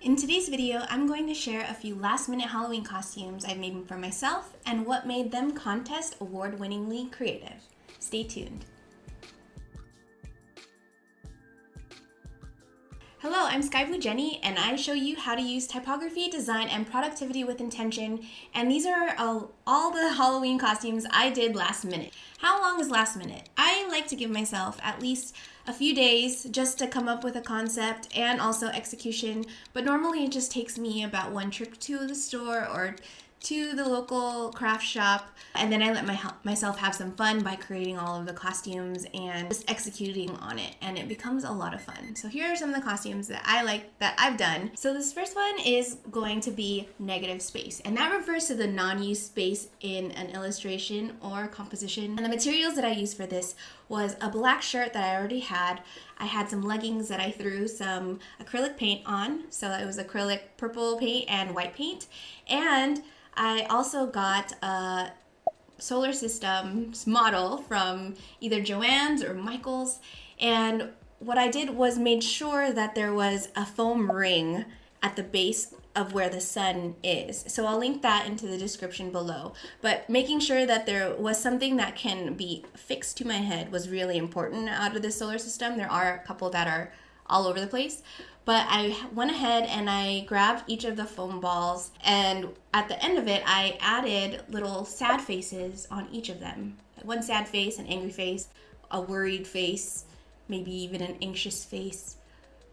In today's video, I'm going to share a few last-minute Halloween costumes I've made for myself and what made them contest award-winningly creative. Stay tuned. Hello, I'm Sky Blue Jenny, and I show you how to use typography, design, and productivity with intention. And these are all the Halloween costumes I did last minute. How long is last minute? I like to give myself at least a few days just to come up with a concept and also execution, but normally it just takes me about one trip to the store or to the local craft shop, and then I let myself have some fun by creating all of the costumes and just executing on it, and it becomes a lot of fun. So here are some of the costumes that I like that I've done. So this first one is going to be negative space, and that refers to the non-used space in an illustration or composition. And the materials that I used for this was a black shirt that I already had. I had some leggings that I threw some acrylic paint on, so it was acrylic purple paint and white paint, and I also got a Solar Systems model from either Joann's or Michael's, and what I did was made sure that there was a foam ring at the base of where the sun is. So I'll link that into the description below. But making sure that there was something that can be fixed to my head was really important out of the solar system. There are a couple that are all over the place. But I went ahead and I grabbed each of the foam balls, and at the end of it, I added little sad faces on each of them. One sad face, an angry face, a worried face, maybe even an anxious face.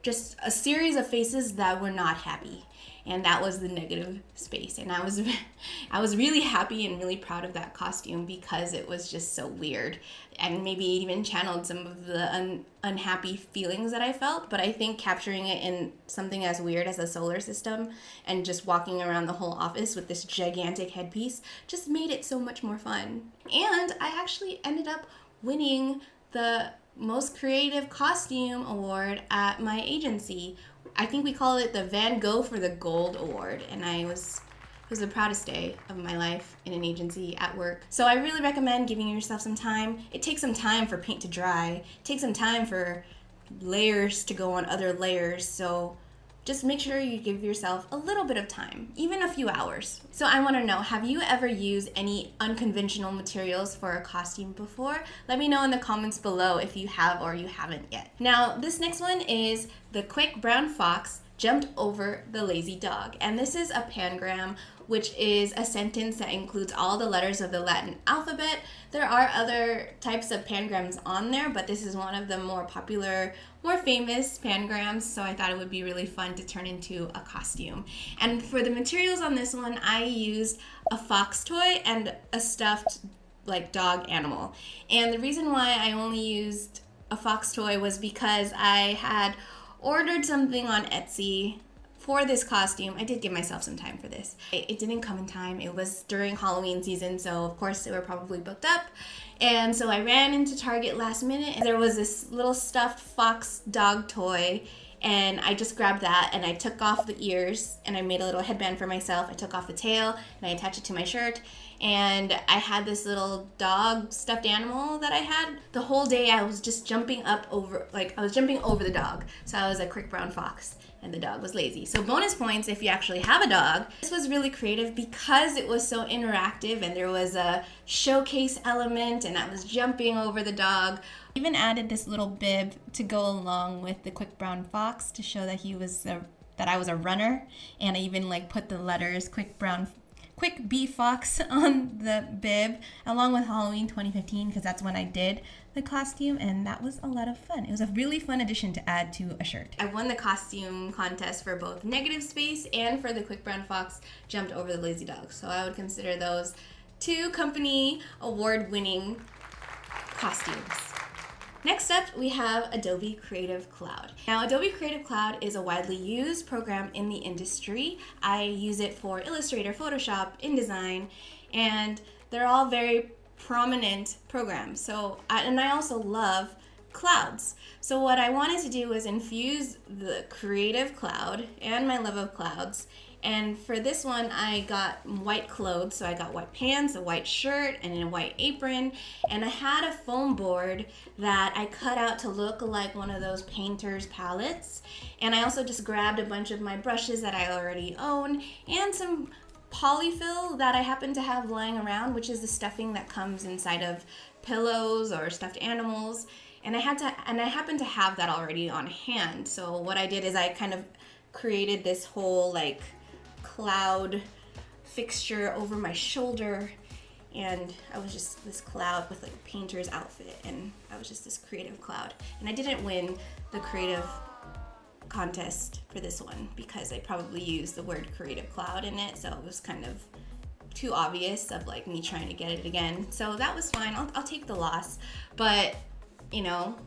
Just a series of faces that were not happy. And that was the negative space. And I was really happy and really proud of that costume because it was just so weird. And maybe it even channeled some of the unhappy feelings that I felt. But I think capturing it in something as weird as a solar system and just walking around the whole office with this gigantic headpiece just made it so much more fun. And I actually ended up winning the Most Creative Costume Award at my agency. I think we call it the Van Gogh for the Gold Award, and it was the proudest day of my life in an agency at work. So I really recommend giving yourself some time. It takes some time for paint to dry. It takes some time for layers to go on other layers. So just make sure you give yourself a little bit of time, even a few hours. So I want to know, have you ever used any unconventional materials for a costume before? Let me know in the comments below if you have or you haven't yet. Now, this next one is the quick brown fox jumped over the lazy dog. And this is a pangram, which is a sentence that includes all the letters of the Latin alphabet. There are other types of pangrams on there, but this is one of the more popular, more famous pangrams, so I thought it would be really fun to turn into a costume. And for the materials on this one, I used a fox toy and a stuffed dog animal. And the reason why I only used a fox toy was because I had ordered something on Etsy for this costume. I did give myself some time for this. It didn't come in time. It was during Halloween season, so of course they were probably booked up. And so I ran into Target last minute, and there was this little stuffed fox dog toy, and I just grabbed that and I took off the ears and I made a little headband for myself. I took off the tail and I attached it to my shirt, and I had this little dog stuffed animal that I had. The whole day I was just jumping over the dog. So I was a quick brown fox and the dog was lazy. So bonus points if you actually have a dog. This was really creative because it was so interactive and there was a showcase element and I was jumping over the dog. Even added this little bib to go along with the quick brown fox to show that that I was a runner, and I even put the letters Quick B Fox on the bib along with Halloween 2015 because that's when I did the costume, and that was a lot of fun. It was a really fun addition to add to a shirt. I won the costume contest for both negative space and for the quick brown fox jumped over the lazy dog. So I would consider those two company award-winning costumes. Next up, we have Adobe Creative Cloud. Now, Adobe Creative Cloud is a widely used program in the industry. I use it for Illustrator, Photoshop, InDesign, and they're all very prominent programs. And I also love clouds. So what I wanted to do was infuse the creative cloud and my love of clouds. And for this one, I got white clothes. So I got white pants, a white shirt, and a white apron. And I had a foam board that I cut out to look like one of those painter's palettes. And I also just grabbed a bunch of my brushes that I already own and some polyfill that I happen to have lying around, which is the stuffing that comes inside of pillows or stuffed animals. And I happen to have that already on hand. So what I did is I kind of created this whole like cloud fixture over my shoulder, and I was just this cloud with like a painter's outfit, and I was just this creative cloud. And I didn't win the creative contest for this one because I probably used the word creative cloud in it, so it was kind of too obvious of like me trying to get it again. So that was fine. I'll take the loss. But you know,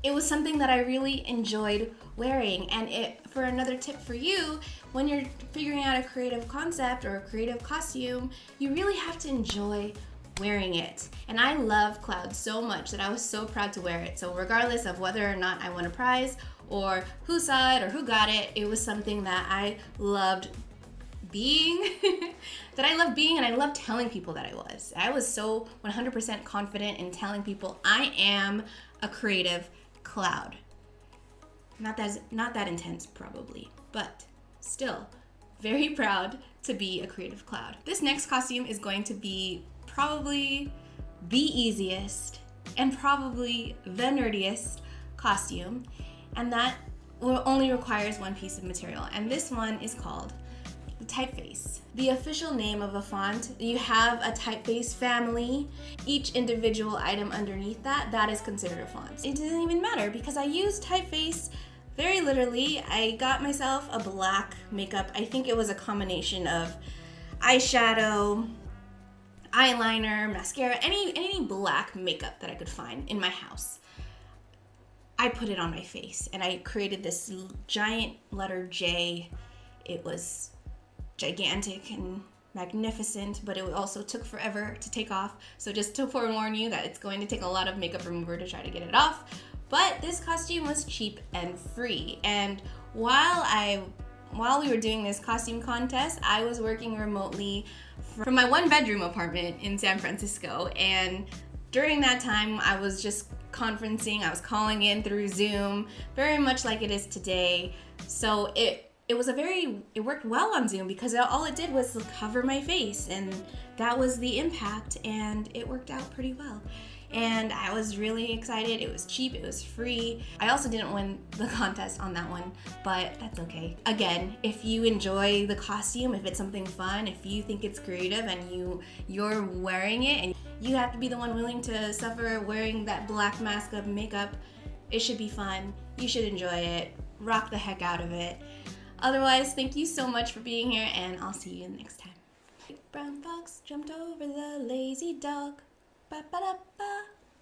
it was something that I really enjoyed wearing. And for another tip for you, when you're figuring out a creative concept or a creative costume, you really have to enjoy wearing it. And I love clouds so much that I was so proud to wear it. So regardless of whether or not I won a prize or who saw it or who got it, it was something that I loved being and I loved telling people that I was. I was so 100% confident in telling people I am a creative cloud. Not that intense probably, but still very proud to be a creative cloud. This next costume is going to be probably the easiest and probably the nerdiest costume, and that only requires one piece of material, and this one is called the typeface. The official name of a font, you have a typeface family. Each individual item underneath that is considered a font. It doesn't even matter because I use typeface very literally. I got myself a black makeup. I think it was a combination of eyeshadow, eyeliner, mascara, any black makeup that I could find in my house. I put it on my face and I created this giant letter J. It was gigantic and magnificent, but it also took forever to take off. So just to forewarn you that it's going to take a lot of makeup remover to try to get it off. But this costume was cheap and free. And while we were doing this costume contest, I was working remotely from my 1-bedroom apartment in San Francisco. And during that time, I was just conferencing. I was calling in through Zoom, very much like it is today. So it worked well on Zoom because all it did was cover my face, and that was the impact, and it worked out pretty well. And I was really excited. It was cheap, it was free. I also didn't win the contest on that one, but that's okay. Again, if you enjoy the costume, if it's something fun, if you think it's creative and you're wearing it, and you have to be the one willing to suffer wearing that black mask of makeup, it should be fun. You should enjoy it. Rock the heck out of it. Otherwise, thank you so much for being here, and I'll see you next time. Brown fox jumped over the lazy dog. Ba ba da ba.